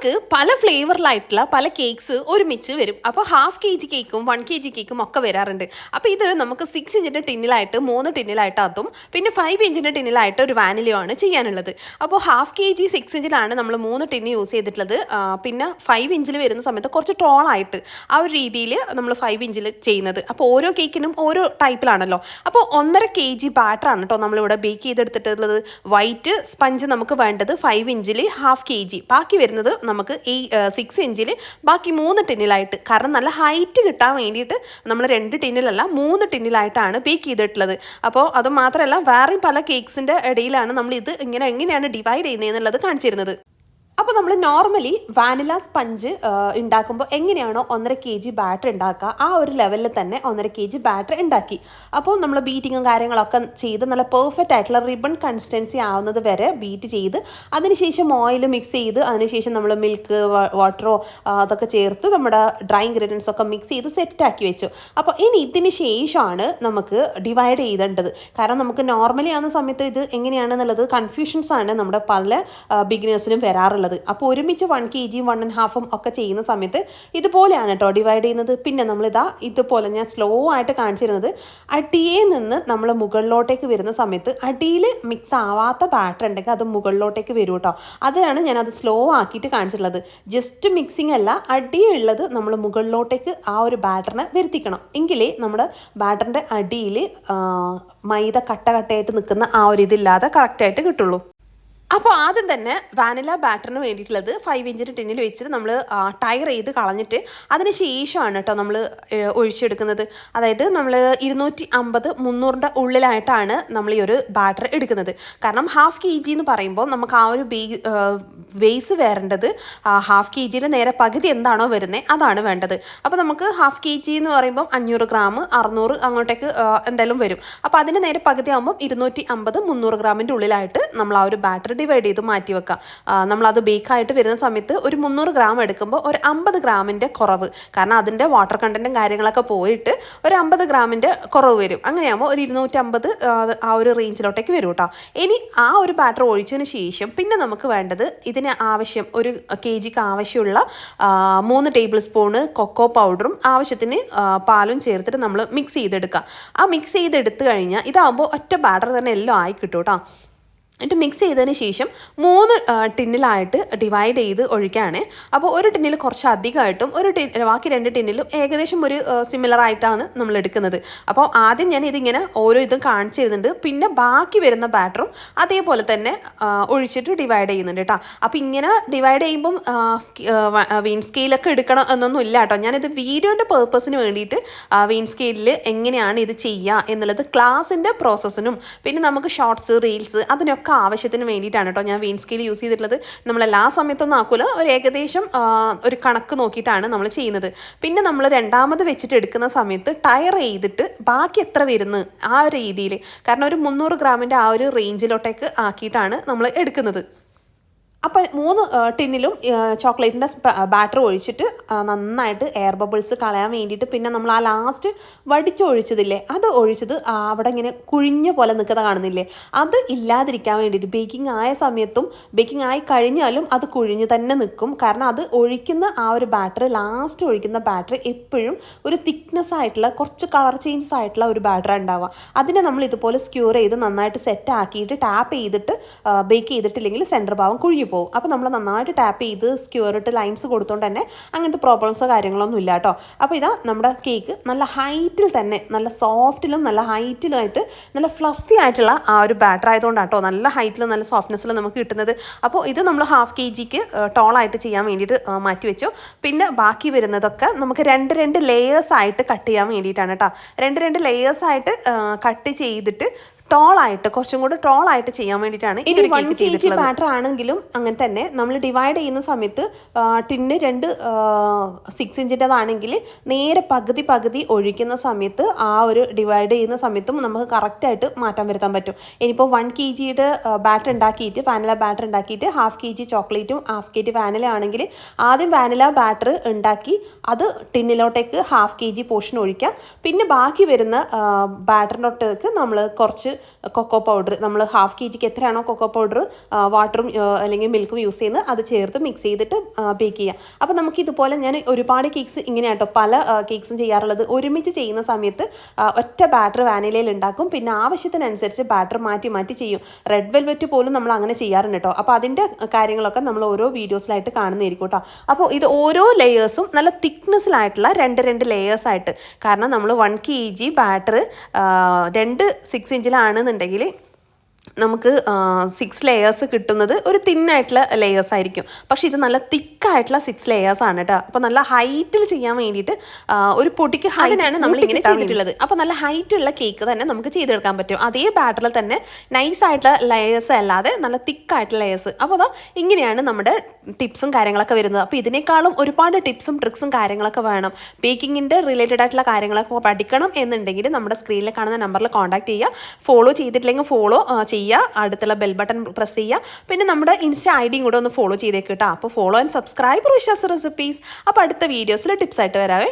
നമുക്ക് പല ഫ്ലേവറിലായിട്ടുള്ള പല കേക്ക്സ് ഒരുമിച്ച് വരും. അപ്പോൾ ഹാഫ് കെ ജി കേക്കും 1 kg കേക്കും ഒക്കെ വരാറുണ്ട്. അപ്പോൾ ഇത് നമുക്ക് 6 ഇഞ്ചിൻ്റെ ടിന്നിലായിട്ട് 3 ടിന്നിലായിട്ട് അതും പിന്നെ 5 ഇഞ്ചിൻ്റെ ടിന്നിലായിട്ട് ഒരു വാനിലയുമാണ് ചെയ്യാനുള്ളത്. അപ്പോൾ ഹാഫ് കെ ജി 6 ഇഞ്ചിലാണ് നമ്മൾ 3 ടിന്ന് യൂസ് ചെയ്തിട്ടുള്ളത്. പിന്നെ 5 ഇഞ്ചിൽ വരുന്ന സമയത്ത് കുറച്ച് ടോളായിട്ട് ആ ഒരു രീതിയിൽ നമ്മൾ 5 ഇഞ്ചിൽ ചെയ്യുന്നത്. അപ്പോൾ ഓരോ കേക്കിനും ഓരോ ടൈപ്പിലാണല്ലോ. അപ്പോൾ 1.5 kg ബാറ്ററാണ് കേട്ടോ നമ്മളിവിടെ ബേക്ക് ചെയ്തെടുത്തിട്ടുള്ളത്. വൈറ്റ് സ്പഞ്ച് നമുക്ക് വേണ്ടത് 5 ഇഞ്ചിൽ ഹാഫ് kg, ബാക്കി വരുന്നത് നമുക്ക് ഈ 6 ഇഞ്ചിൽ ബാക്കി 3 ടിന്നിലായിട്ട്. കാരണം നല്ല ഹൈറ്റ് കിട്ടാൻ വേണ്ടിയിട്ട് നമ്മൾ 2 ടിന്നിലല്ല 3 ടിന്നിലായിട്ടാണ് ബേക്ക് ചെയ്തിട്ടുള്ളത്. അപ്പോൾ അത് മാത്രമല്ല വേറെയും പല കേക്ക്സിൻ്റെ ഇടയിലാണ് നമ്മൾ ഇത് എങ്ങനെയാണ് ഡിവൈഡ് ചെയ്യുന്നതെന്നുള്ളത് കാണിച്ചിരുന്നത്. അപ്പോൾ നമ്മൾ നോർമലി വാനില സ്പഞ്ച് ഉണ്ടാക്കുമ്പോൾ എങ്ങനെയാണോ 1.5 kg ബാറ്റർ ഉണ്ടാക്കുക ആ ഒരു ലെവലിൽ തന്നെ 1.5 kg ബാറ്റർ ഉണ്ടാക്കി. അപ്പോൾ നമ്മൾ ബീറ്റിങ്ങും കാര്യങ്ങളൊക്കെ ചെയ്ത് നല്ല പെർഫെക്റ്റ് ആയിട്ടുള്ള റിബൺ കൺസിസ്റ്റൻസി ആവുന്നത് വരെ ബീറ്റ് ചെയ്ത് അതിനുശേഷം ഓയിൽ മിക്സ് ചെയ്ത് അതിനുശേഷം നമ്മൾ മിൽക്ക് വാട്ടറോ അതൊക്കെ ചേർത്ത് നമ്മുടെ ഡ്രൈ ഇൻഗ്രീഡിയൻസ് ഒക്കെ മിക്സ് ചെയ്ത് സെറ്റാക്കി വെച്ചു. അപ്പോൾ ഇനി ഇതിന് ശേഷമാണ് നമുക്ക് ഡിവൈഡ് ചെയ്തേണ്ടത്. കാരണം നമുക്ക് നോർമലി ആവുന്ന സമയത്ത് ഇത് എങ്ങനെയാണെന്നുള്ളത് കൺഫ്യൂഷൻസ് ആണ് നമ്മുടെ പല ബിഗിനേഴ്സിനും വരാറുള്ളത്. അപ്പോൾ ഒരുമിച്ച് 1 kg 1.5 ഒക്കെ ചെയ്യുന്ന സമയത്ത് ഇതുപോലെയാണ് കേട്ടോ ഡിവൈഡ് ചെയ്യുന്നത്. പിന്നെ നമ്മളിതാ ഇതുപോലെ ഞാൻ സ്ലോ ആയിട്ട് കാണിച്ചിരുന്നത് അടിയിൽ നിന്ന് നമ്മൾ മുകളിലോട്ടേക്ക് വരുന്ന സമയത്ത് അടിയിൽ മിക്സ് ആവാത്ത ബാറ്റർ ഉണ്ടെങ്കിൽ അത് മുകളിലോട്ടേക്ക് വരും കേട്ടോ. അതിനാണ് ഞാനത് സ്ലോ ആക്കിയിട്ട് കാണിച്ചിട്ടുള്ളത്. ജസ്റ്റ് മിക്സിംഗ് അല്ല, അടിയുള്ളത് നമ്മൾ മുകളിലോട്ടേക്ക് ആ ഒരു ബാറ്ററിനെ വരുത്തിക്കണം. എങ്കിലേ നമ്മുടെ ബാറ്ററിൻ്റെ അടിയിൽ മൈദ കട്ടയായിട്ട് നിൽക്കുന്ന ആ ഒരു ഇതില്ലാതെ കറക്റ്റായിട്ട് കിട്ടുള്ളൂ. അപ്പോൾ ആദ്യം തന്നെ വാനില ബാറ്ററിന് വേണ്ടിയിട്ടുള്ളത് 5 ഇഞ്ചിൻ്റെ ടിന്നിൽ വെച്ചിട്ട് നമ്മൾ ടയർ ചെയ്ത് കളഞ്ഞിട്ട് അതിന് ശേഷമാണ് കേട്ടോ നമ്മൾ ഒഴിച്ചെടുക്കുന്നത്. അതായത് നമ്മൾ 250-300 ഉള്ളിലായിട്ടാണ് നമ്മൾ ഈ ഒരു ബാറ്റർ എടുക്കുന്നത്. കാരണം ഹാഫ് kg എന്ന് പറയുമ്പോൾ നമുക്ക് ആ ഒരു ബേസ് വരേണ്ടത് ഹാഫ് kgയുടെ നേരെ പകുതി എന്താണോ വരുന്നത് അതാണ് വേണ്ടത്. അപ്പോൾ നമുക്ക് ഹാഫ് kg എന്ന് പറയുമ്പോൾ 500 ഗ്രാം 600 അങ്ങോട്ടേക്ക് എന്തായാലും വരും. അപ്പോൾ അതിന് നേരെ പകുതി ആകുമ്പോൾ 250-300 ഗ്രാമിൻ്റെ ഉള്ളിലായിട്ട് നമ്മൾ ആ ഒരു ബാറ്റർ ഡിവൈഡ് ചെയ്ത് മാറ്റി വെക്കാം. നമ്മളത് ബേക്കായിട്ട് വരുന്ന സമയത്ത് ഒരു 300 ഗ്രാം എടുക്കുമ്പോൾ ഒരു 50 ഗ്രാമിൻ്റെ കുറവ്, കാരണം അതിൻ്റെ വാട്ടർ കണ്ടൻറ്റും കാര്യങ്ങളൊക്കെ പോയിട്ട് ഒരു 50 ഗ്രാമിൻ്റെ കുറവ് വരും. അങ്ങനെയാകുമ്പോൾ ഒരു 250 ആ ഒരു റേഞ്ചിലോട്ടേക്ക് വരും കേട്ടോ. ഇനി ആ ഒരു ബാറ്റർ ഒഴിച്ചതിന് ശേഷം പിന്നെ നമുക്ക് വേണ്ടത് ഇതിന് ആവശ്യം ഒരു kgക്ക് ആവശ്യമുള്ള 3 ടേബിൾ സ്പൂണ് കൊക്കോ പൗഡറും ആവശ്യത്തിന് പാലും ചേർത്തിട്ട് നമ്മൾ മിക്സ് ചെയ്തെടുക്കുക. ആ മിക്സ് ചെയ്തെടുത്ത് കഴിഞ്ഞാൽ ഇതാകുമ്പോൾ ഒറ്റ ബാറ്റർ തന്നെ എല്ലാം ആയി കിട്ടും കേട്ടോ. എന്നിട്ട് മിക്സ് ചെയ്തതിന് ശേഷം 3 ടിന്നിലായിട്ട് ഡിവൈഡ് ചെയ്ത് ഒഴിക്കുകയാണ്. അപ്പോൾ ഒരു ടിന്നിൽ കുറച്ച് അധികമായിട്ടും ബാക്കി 2 ടിന്നിലും ഏകദേശം ഒരു സിമിലർ ആയിട്ടാണ് നമ്മൾ എടുക്കുന്നത്. അപ്പോൾ ആദ്യം ഞാൻ ഇതിങ്ങനെ ഓരോ ഇതും കാണിച്ചു തരുന്നുണ്ട്. പിന്നെ ബാക്കി വരുന്ന ബാറ്ററും അതേപോലെ തന്നെ ഒഴിച്ചിട്ട് ഡിവൈഡ് ചെയ്യുന്നുണ്ട് കേട്ടോ. അപ്പോൾ ഇങ്ങനെ ഡിവൈഡ് ചെയ്യുമ്പം വെയിൻ സ്കെയിലൊക്കെ എടുക്കണം എന്നൊന്നും ഇല്ല കേട്ടോ. ഞാനിത് വീഡിയോൻ്റെ പേർപ്പസിന് വേണ്ടിയിട്ട് വെയിൻ സ്കെയിലിൽ എങ്ങനെയാണ് ഇത് ചെയ്യുക എന്നുള്ളത് ക്ലാസ്സിൻ്റെ പ്രോസസ്സിനും പിന്നെ നമുക്ക് ഷോർട്സ് റീൽസ് അതിനൊക്കെ ആവശ്യത്തിന് വേണ്ടിയിട്ടാണ് കേട്ടോ ഞാൻ വെയിൻ സ്കെയിൽ യൂസ് ചെയ്തിട്ടുള്ളത്. നമ്മളെല്ലാ സമയത്തൊന്നും ആക്കൂല, ഒരു ഏകദേശം ഒരു കണക്ക് നോക്കിയിട്ടാണ് നമ്മൾ ചെയ്യുന്നത്. പിന്നെ നമ്മൾ രണ്ടാമത് വെച്ചിട്ട് എടുക്കുന്ന സമയത്ത് ടയർ ചെയ്തിട്ട് ബാക്കി എത്ര വരുന്നു ആ ഒരു രീതിയിൽ, കാരണം ഒരു 300 ഗ്രാമിൻ്റെ ആ ഒരു റേഞ്ചിലോട്ടേക്ക് ആക്കിയിട്ടാണ് നമ്മൾ എടുക്കുന്നത്. അപ്പോൾ 3 ടിന്നിലും ചോക്ലേറ്റിൻ്റെ ബാറ്റർ ഒഴിച്ചിട്ട് നന്നായിട്ട് എയർ ബബിൾസ് കളയാൻ വേണ്ടിയിട്ട് പിന്നെ നമ്മൾ ആ ലാസ്റ്റ് വടിച്ചൊഴിച്ചതില്ലേ അത് ഒഴിച്ചത് അവിടെ ഇങ്ങനെ കുഴിഞ്ഞ പോലെ നിൽക്കുന്ന കാണുന്നില്ലേ, അത് ഇല്ലാതിരിക്കാൻ വേണ്ടിയിട്ട് ബേക്കിംഗ് ആയ സമയത്തും ബേക്കിംഗ് ആയി കഴിഞ്ഞാലും അത് കുഴിഞ്ഞ് തന്നെ നിൽക്കും. കാരണം അത് ഒഴിക്കുന്ന ആ ഒരു ബാറ്റർ ലാസ്റ്റ് ഒഴിക്കുന്ന ബാറ്റർ എപ്പോഴും ഒരു തിക്നെസ് ആയിട്ടുള്ള കുറച്ച് കളർ ചേഞ്ചസ് ആയിട്ടുള്ള ഒരു ബാറ്റർ ഉണ്ടാവുക. അതിനെ നമ്മൾ ഇതുപോലെ സ്ക്യൂർ ചെയ്ത് നന്നായിട്ട് സെറ്റ് ആക്കിയിട്ട് ടാപ്പ് ചെയ്തിട്ട് ബേക്ക് ചെയ്തിട്ടില്ലെങ്കിൽ സെൻറ്റർ ഭാഗം കുഴിഞ്ഞു പോകും. അപ്പോൾ നമ്മൾ നന്നായിട്ട് ടാപ്പ് ചെയ്ത് സ്ക്യൂറിട്ട് ലൈൻസ് കൊടുത്തുകൊണ്ട് തന്നെ അങ്ങനത്തെ പ്രോബ്ലംസോ കാര്യങ്ങളൊന്നും ഇല്ല കേട്ടോ. അപ്പോൾ ഇതാ നമ്മുടെ കേക്ക് നല്ല ഹൈറ്റിൽ തന്നെ നല്ല സോഫ്റ്റിലും നല്ല ഹൈറ്റിലുമായിട്ട് നല്ല ഫ്ലഫി ആയിട്ടുള്ള ആ ഒരു ബാറ്റർ ആയതുകൊണ്ടാണ് കേട്ടോ നല്ല ഹൈറ്റിലും നല്ല സോഫ്റ്റ്നെസ്സിലും നമുക്ക് കിട്ടുന്നത്. അപ്പോൾ ഇത് നമ്മൾ ഹാഫ് kgക്ക് ടോളായിട്ട് ചെയ്യാൻ വേണ്ടിയിട്ട് മാറ്റി വെച്ചു. പിന്നെ ബാക്കി വരുന്നതൊക്കെ നമുക്ക് 2 ലെയേഴ്സ് ആയിട്ട് കട്ട് ചെയ്യാൻ വേണ്ടിയിട്ടാണ് കേട്ടോ. 2 ലെയേഴ്സ് ആയിട്ട് കട്ട് ചെയ്തിട്ട് ടോളായിട്ട് കുറച്ചും കൂടെ ടോളായിട്ട് ചെയ്യാൻ വേണ്ടിയിട്ടാണ്. ഇനി 1 kg ബാറ്റർ ആണെങ്കിലും അങ്ങനെ തന്നെ നമ്മൾ ഡിവൈഡ് ചെയ്യുന്ന സമയത്ത് ടിന്ന് 2 6 ഇഞ്ചിൻ്റെതാണെങ്കിൽ നേരെ പകുതി ഒഴിക്കുന്ന സമയത്ത് ആ ഒരു ഡിവൈഡ് ചെയ്യുന്ന സമയത്തും നമുക്ക് കറക്റ്റായിട്ട് മാറ്റം വരുത്താൻ പറ്റും. ഇനിയിപ്പോൾ 1 kgയുടെ ബാറ്റർ ഉണ്ടാക്കിയിട്ട് വാനില ബാറ്റർ ഉണ്ടാക്കിയിട്ട് ഹാഫ് kg ചോക്ലേറ്റും ഹാഫ് kg വാനില ആണെങ്കിൽ ആദ്യം വാനില ബാറ്റർ ഉണ്ടാക്കി അത് ടിന്നിലോട്ടേക്ക് ഹാഫ് kg പോർഷൻ ഒഴിക്കാം. പിന്നെ ബാക്കി വരുന്ന ബാറ്ററിനോട്ടേക്ക് നമ്മൾ കുറച്ച് കൊക്കോ പൗഡർ, നമ്മൾ ഹാഫ് KGക്ക് എത്രയാണോ കൊക്കോ പൗഡർ വാട്ടറും അല്ലെങ്കിൽ മിൽക്കും യൂസ് ചെയ്യുന്നത് അത് ചേർത്ത് മിക്സ് ചെയ്തിട്ട് ബേക്ക് ചെയ്യുക. അപ്പോൾ നമുക്ക് ഇതുപോലെ ഞാൻ ഒരുപാട് കേക്ക്സ് ഇങ്ങനെയാട്ടോ പല കേക്ക്സും ചെയ്യാറുള്ളത്. ഒരുമിച്ച് ചെയ്യുന്ന സമയത്ത് ഒറ്റ ബാറ്റർ വാനിലയിൽ ഉണ്ടാക്കും, പിന്നെ ആവശ്യത്തിനനുസരിച്ച് ബാറ്റർ മാറ്റി മാറ്റി ചെയ്യും. റെഡ് വെൽവെറ്റ് പോലും നമ്മൾ അങ്ങനെ ചെയ്യാറുണ്ട് കേട്ടോ. അപ്പോൾ അതിൻ്റെ കാര്യങ്ങളൊക്കെ നമ്മൾ ഓരോ വീഡിയോസിലായിട്ട് കാണുന്നതായിരിക്കും കേട്ടോ. അപ്പോൾ ഇത് ഓരോ ലെയേഴ്സും നല്ല തിക്നെസ്സിലായിട്ടുള്ള രണ്ട് ലെയേഴ്സായിട്ട്, കാരണം നമ്മൾ 1 kg ബാറ്റർ 6 ഇഞ്ചിലാണെന്നുണ്ടെങ്കിൽ നമുക്ക് 6 ലെയേഴ്സ് കിട്ടുന്നത് ഒരു തിന്നായിട്ടുള്ള ലെയേഴ്സ് ആയിരിക്കും. പക്ഷേ ഇത് നല്ല തിക്കായിട്ടുള്ള 6 ലെയേഴ്സ് ആണ് കേട്ടോ. അപ്പോൾ നല്ല ഹൈറ്റിൽ ചെയ്യാൻ വേണ്ടിയിട്ട് ഒരു പൊടിക്ക് ഹൈറ്റിനാണ് നമ്മൾ ഇങ്ങനെ ചെയ്തിട്ടുള്ളത്. അപ്പോൾ നല്ല ഹൈറ്റുള്ള കേക്ക് തന്നെ നമുക്ക് ചെയ്തെടുക്കാൻ പറ്റും. അതേ ബാറ്ററിൽ തന്നെ നൈസായിട്ടുള്ള ലെയേഴ്സ് അല്ലാതെ നല്ല തിക്കായിട്ടുള്ള ലെയേഴ്സ്. അപ്പോൾ അതാ ഇങ്ങനെയാണ് നമ്മുടെ ടിപ്സും കാര്യങ്ങളൊക്കെ വരുന്നത്. അപ്പോൾ ഇതിനേക്കാളും ഒരുപാട് ടിപ്സും ട്രിക്സും കാര്യങ്ങളൊക്കെ വേണം, ബേക്കിങ്ങിൻ്റെ റിലേറ്റഡ് ആയിട്ടുള്ള കാര്യങ്ങളൊക്കെ പഠിക്കണം എന്നുണ്ടെങ്കിൽ നമ്മുടെ സ്ക്രീനിൽ കാണുന്ന നമ്പറിൽ കോൺടാക്ട് ചെയ്യുക. ഫോളോ ചെയ്തിട്ടില്ലെങ്കിൽ ഫോളോ ചെയ്യുക, അടുത്തുള്ള ബെൽ ബട്ടൺ പ്രസ് ചെയ്യുക. പിന്നെ നമ്മുടെ ഇൻസ്റ്റ ഐഡിയും കൂടെ ഒന്ന് ഫോളോ ചെയ്തേക്ക് കേട്ടോ. അപ്പോൾ ഫോളോ ആൻഡ് സബ്സ്ക്രൈബ് ഋഷാസ് റെസിപ്പീസ്. അപ്പോൾ അടുത്ത വീഡിയോസിൽ ടിപ്സ് ആയിട്ട് വരാവേ.